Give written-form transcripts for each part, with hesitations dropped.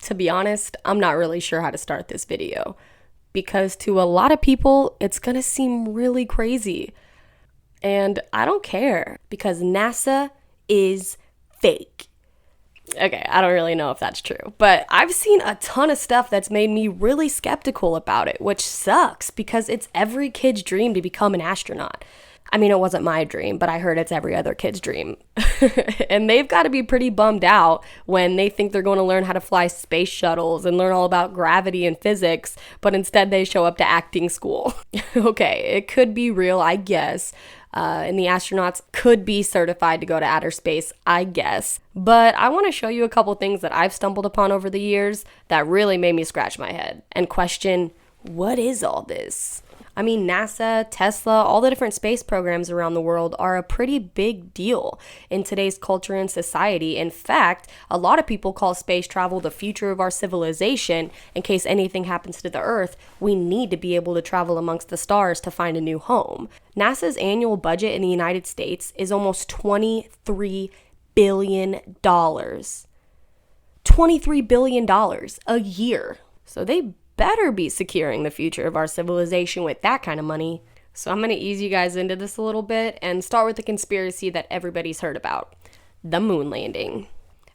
To be honest, I'm not really sure how to start this video, because to a lot of people, it's gonna seem really crazy. And I don't care, because NASA is fake. Okay, I don't really know if that's true, but I've seen a ton of stuff that's made me really skeptical about it, which sucks because it's every kid's dream to become an astronaut. I mean, it wasn't my dream, but I heard it's every other kid's dream. And they've got to be pretty bummed out when they think they're going to learn how to fly space shuttles and learn all about gravity and physics, but instead they show up to acting school. Okay, it could be real, I guess. And the astronauts could be certified to go to outer space, I guess. But I want to show you a couple things that I've stumbled upon over the years that really made me scratch my head and question, what is all this? I mean, NASA, Tesla, all the different space programs around the world are a pretty big deal in today's culture and society. In fact, a lot of people call space travel the future of our civilization. In case anything happens to the Earth, we need to be able to travel amongst the stars to find a new home. NASA's annual budget in the United States is almost $23 billion. $23 billion a year. So they better be securing the future of our civilization with that kind of money. So I'm going to ease you guys into this a little bit and start with the conspiracy that everybody's heard about, the moon landing.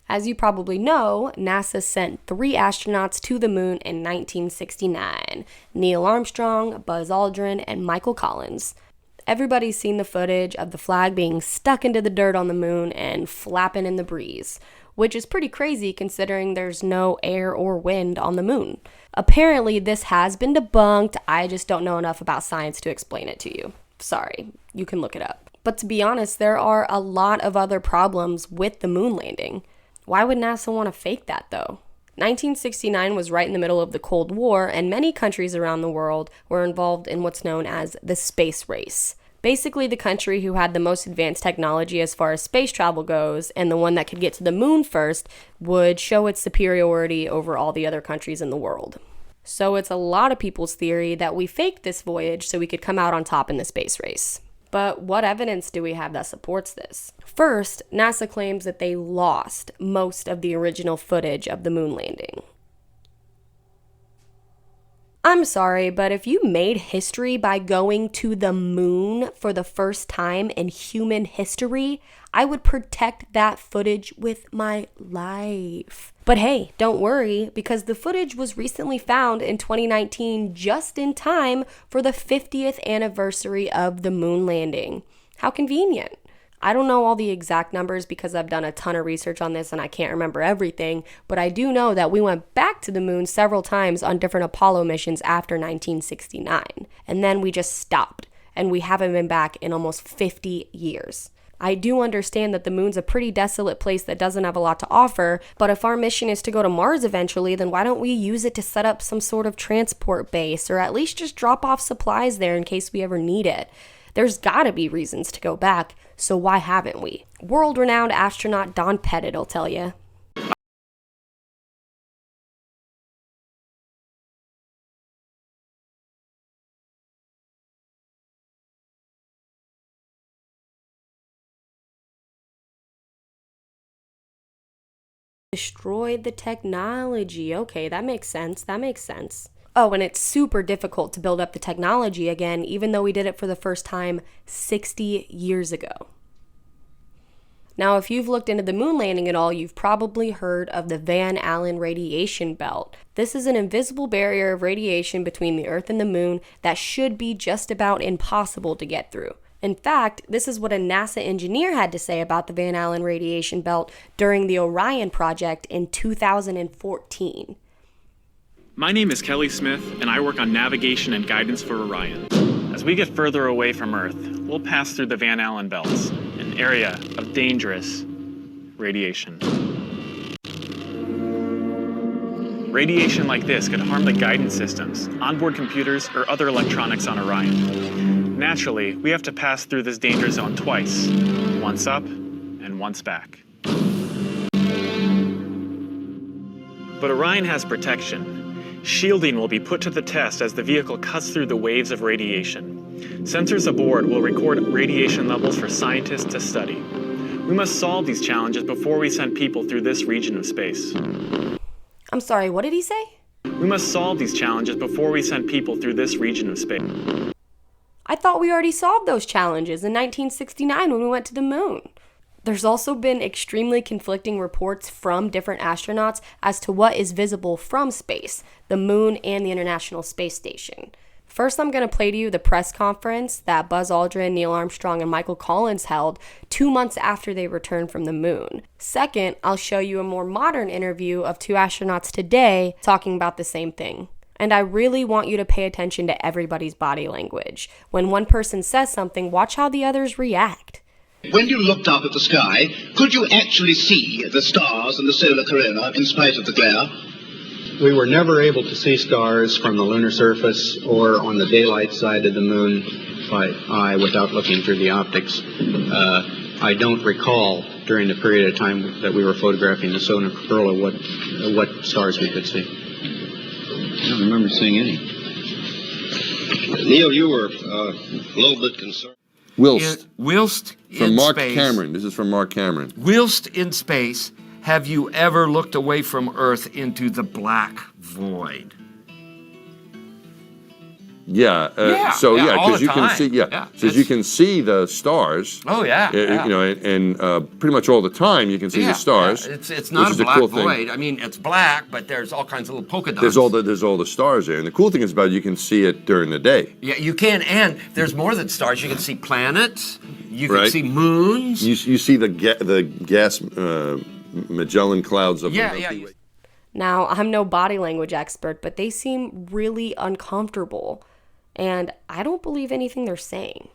As you probably know, NASA sent 3 astronauts to the moon in 1969, Neil Armstrong, Buzz Aldrin, and Michael Collins. Everybody's seen the footage of the flag being stuck into the dirt on the moon and flapping in the breeze, which is pretty crazy considering there's no air or wind on the moon. Apparently, this has been debunked. I just don't know enough about science to explain it to you. Sorry, you can look it up. But to be honest, there are a lot of other problems with the moon landing. Why would NASA want to fake that, though? 1969 was right in the middle of the Cold War, and many countries around the world were involved in what's known as the space race. Basically, the country who had the most advanced technology as far as space travel goes, and the one that could get to the moon first, would show its superiority over all the other countries in the world. So it's a lot of people's theory that we faked this voyage so we could come out on top in the space race. But what evidence do we have that supports this? First, NASA claims that they lost most of the original footage of the moon landing. I'm sorry, but if you made history by going to the moon for the first time in human history, I would protect that footage with my life. But hey, don't worry, because the footage was recently found in 2019 just in time for the 50th anniversary of the moon landing. How convenient. I don't know all the exact numbers because I've done a ton of research on this and I can't remember everything, but I do know that we went back to the moon several times on different Apollo missions after 1969, and then we just stopped, and we haven't been back in almost 50 years. I do understand that the moon's a pretty desolate place that doesn't have a lot to offer, but if our mission is to go to Mars eventually, then why don't we use it to set up some sort of transport base, or at least just drop off supplies there in case we ever need it? There's gotta be reasons to go back, so why haven't we? World-renowned astronaut Don Pettit will tell you. Destroyed the technology. Okay, that makes sense. Oh, and it's super difficult to build up the technology again, even though we did it for the first time 60 years ago. Now, if you've looked into the moon landing at all, you've probably heard of the Van Allen radiation belt. This is an invisible barrier of radiation between the Earth and the moon that should be just about impossible to get through. In fact, this is what a NASA engineer had to say about the Van Allen radiation belt during the Orion project in 2014. My name is Kelly Smith, and I work on navigation and guidance for Orion. As we get further away from Earth, we'll pass through the Van Allen belts, an area of dangerous radiation. Radiation like this could harm the guidance systems, onboard computers, or other electronics on Orion. Naturally, we have to pass through this danger zone twice, once up and once back. But Orion has protection. Shielding will be put to the test as the vehicle cuts through the waves of radiation. Sensors aboard will record radiation levels for scientists to study. We must solve these challenges before we send people through this region of space. I'm sorry, what did he say? We must solve these challenges before we send people through this region of space. I thought we already solved those challenges in 1969 when we went to the moon. There's also been extremely conflicting reports from different astronauts as to what is visible from space, the moon and the International Space Station. First, I'm going to play to you the press conference that Buzz Aldrin, Neil Armstrong, and Michael Collins held 2 months after they returned from the moon. Second, I'll show you a more modern interview of 2 astronauts today talking about the same thing. And I really want you to pay attention to everybody's body language. When one person says something, watch how the others react. When you looked up at the sky, could you actually see the stars and the solar corona in spite of the glare? We were never able to see stars from the lunar surface or on the daylight side of the moon by eye without looking through the optics. I don't recall during the period of time that we were photographing the solar corona what stars we could see. I don't remember seeing any. Neil, you were a little bit concerned. Whilst from Mark space, Cameron. This is from Mark Cameron. Whilst in space, have you ever looked away from Earth into the black void? Yeah. All because the you can time. see. Because you can see the stars. Oh yeah. You know, and pretty much all the time you can see the stars. Yeah. It's not a black cool void. thing. I mean, it's black, but there's all kinds of little polka dots. There's all the stars there, and the cool thing is about it, you can see it during the day. Yeah, you can, and there's more than stars. You can see planets. You can Right. see moons. You see the gas Magellan clouds of the Milky Way. Now, I'm no body language expert, but they seem really uncomfortable. And I don't believe anything they're saying.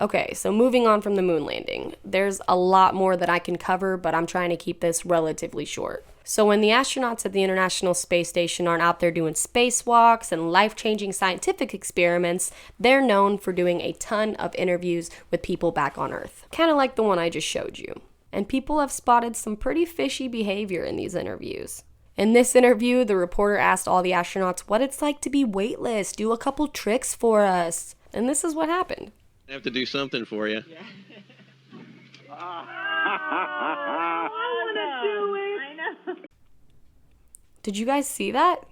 Okay, so moving on from the moon landing. There's a lot more that I can cover, but I'm trying to keep this relatively short. So when the astronauts at the International Space Station aren't out there doing spacewalks and life-changing scientific experiments, they're known for doing a ton of interviews with people back on Earth. Kind of like the one I just showed you. And people have spotted some pretty fishy behavior in these interviews. In this interview, the reporter asked all the astronauts what it's like to be weightless, do a couple tricks for us. And this is what happened. I have to do something for you. Yeah. I want to do it. I know. Did you guys see that?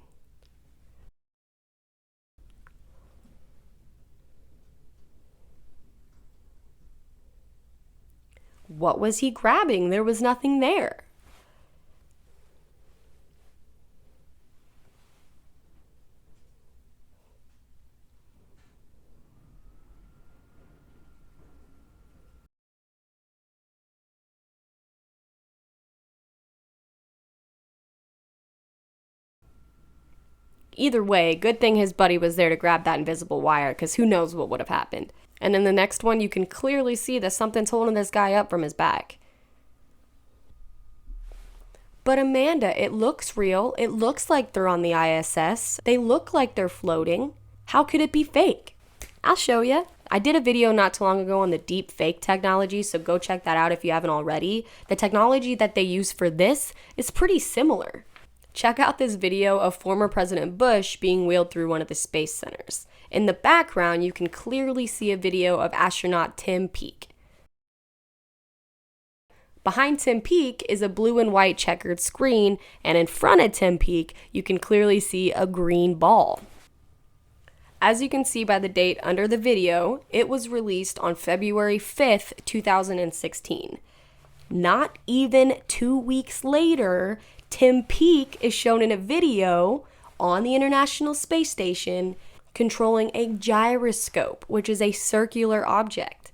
What was he grabbing? There was nothing there. Either way, good thing his buddy was there to grab that invisible wire, because who knows what would have happened. And in the next one, you can clearly see that something's holding this guy up from his back. But Amanda, it looks real. It looks like they're on the ISS. They look like they're floating. How could it be fake? I'll show you. I did a video not too long ago on the deep fake technology, so go check that out if you haven't already. The technology that they use for this is pretty similar. Check out this video of former President Bush being wheeled through one of the space centers. In the background, you can clearly see a video of astronaut Tim Peake. Behind Tim Peake is a blue and white checkered screen, and in front of Tim Peake, you can clearly see a green ball. As you can see by the date under the video, it was released on February 5th, 2016. Not even 2 weeks later, Tim Peake is shown in a video on the International Space Station controlling a gyroscope, which is a circular object.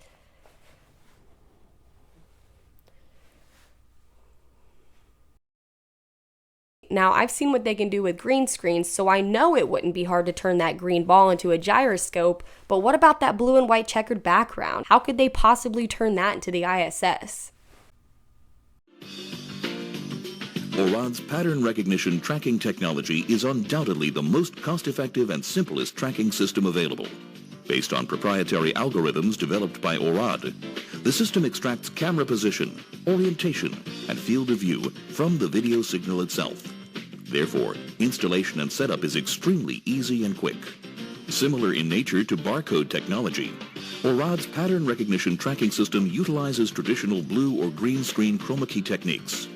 Now, I've seen what they can do with green screens, so I know it wouldn't be hard to turn that green ball into a gyroscope, but what about that blue and white checkered background? How could they possibly turn that into the ISS? ORAD's pattern recognition tracking technology is undoubtedly the most cost-effective and simplest tracking system available. Based on proprietary algorithms developed by ORAD, the system extracts camera position, orientation, and field of view from the video signal itself. Therefore, installation and setup is extremely easy and quick. Similar in nature to barcode technology, ORAD's pattern recognition tracking system utilizes traditional blue or green screen chroma key techniques.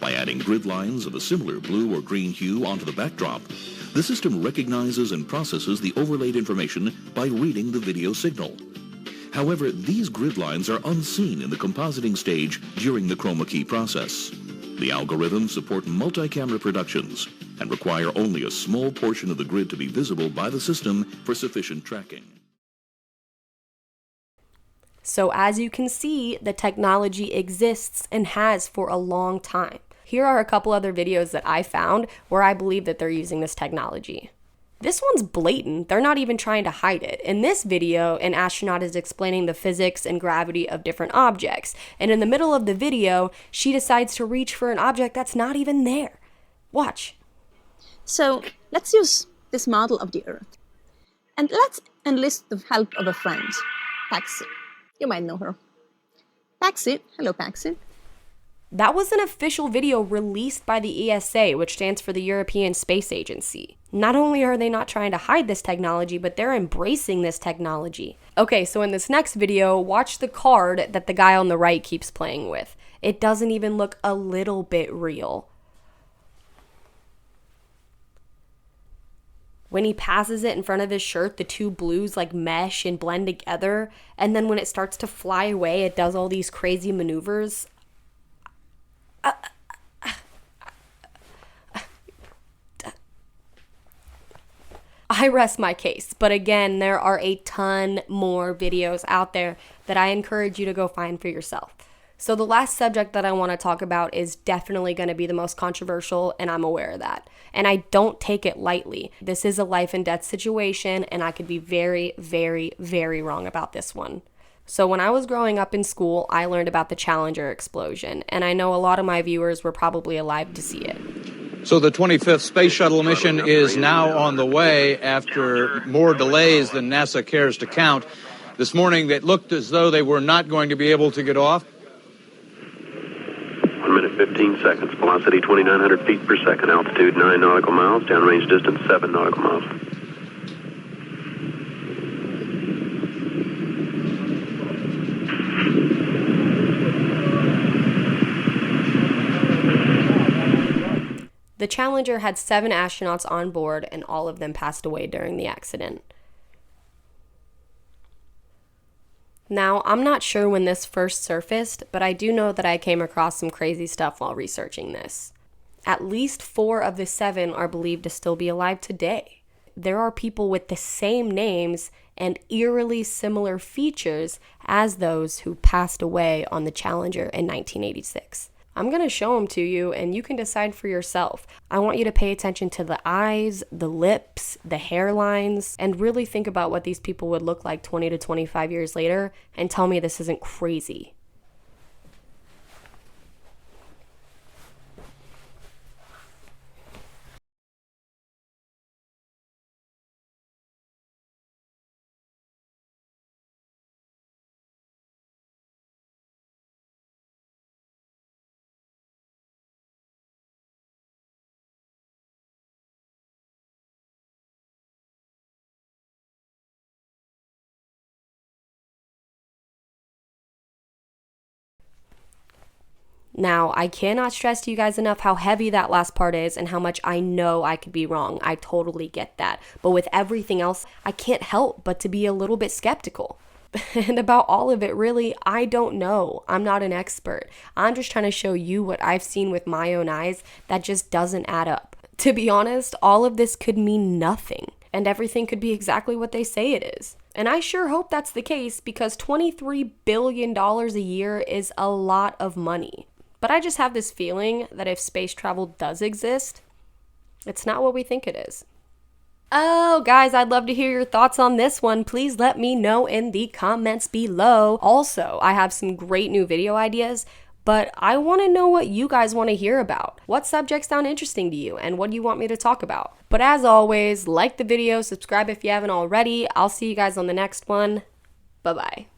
By adding grid lines of a similar blue or green hue onto the backdrop, the system recognizes and processes the overlaid information by reading the video signal. However, these grid lines are unseen in the compositing stage during the chroma key process. The algorithms support multi-camera productions and require only a small portion of the grid to be visible by the system for sufficient tracking. So as you can see, the technology exists and has for a long time. Here are a couple other videos that I found where I believe that they're using this technology. This one's blatant. They're not even trying to hide it. In this video, an astronaut is explaining the physics and gravity of different objects. And in the middle of the video, she decides to reach for an object that's not even there. Watch. So let's use this model of the Earth. And let's enlist the help of a friend, Paxi. You might know her. Paxi, hello Paxi. That was an official video released by the ESA, which stands for the European Space Agency. Not only are they not trying to hide this technology, but they're embracing this technology. Okay, so in this next video, watch the card that the guy on the right keeps playing with. It doesn't even look a little bit real. When he passes it in front of his shirt, the two blues like mesh and blend together. And then when it starts to fly away, it does all these crazy maneuvers. I rest my case, but again, there are a ton more videos out there that I encourage you to go find for yourself. So the last subject that I want to talk about is definitely going to be the most controversial, and I'm aware of that. And I don't take it lightly. This is a life and death situation, and I could be very, very, very wrong about this one. So when I was growing up in school, I learned about the Challenger explosion, and I know a lot of my viewers were probably alive to see it. So the 25th Space Shuttle mission is now on the way after more delays than NASA cares to count. This morning, it looked as though they were not going to be able to get off. 1 minute, 15 seconds. Velocity 2,900 feet per second. Altitude 9 nautical miles. Downrange distance 7 nautical miles. The Challenger had 7 astronauts on board, and all of them passed away during the accident. Now, I'm not sure when this first surfaced, but I do know that I came across some crazy stuff while researching this. At least 4 of the 7 are believed to still be alive today. There are people with the same names and eerily similar features as those who passed away on the Challenger in 1986. I'm going to show them to you, and you can decide for yourself. I want you to pay attention to the eyes, the lips, the hairlines, and really think about what these people would look like 20 to 25 years later, and tell me this isn't crazy. Now, I cannot stress to you guys enough how heavy that last part is and how much I know I could be wrong. I totally get that. But with everything else, I can't help but to be a little bit skeptical. And about all of it, really, I don't know. I'm not an expert. I'm just trying to show you what I've seen with my own eyes that just doesn't add up. To be honest, all of this could mean nothing, and everything could be exactly what they say it is. And I sure hope that's the case, because $23 billion a year is a lot of money. But I just have this feeling that if space travel does exist, it's not what we think it is. Oh, guys, I'd love to hear your thoughts on this one. Please let me know in the comments below. Also, I have some great new video ideas, but I want to know what you guys want to hear about. What subjects sound interesting to you, and what do you want me to talk about? But as always, like the video, subscribe if you haven't already. I'll see you guys on the next one. Bye-bye.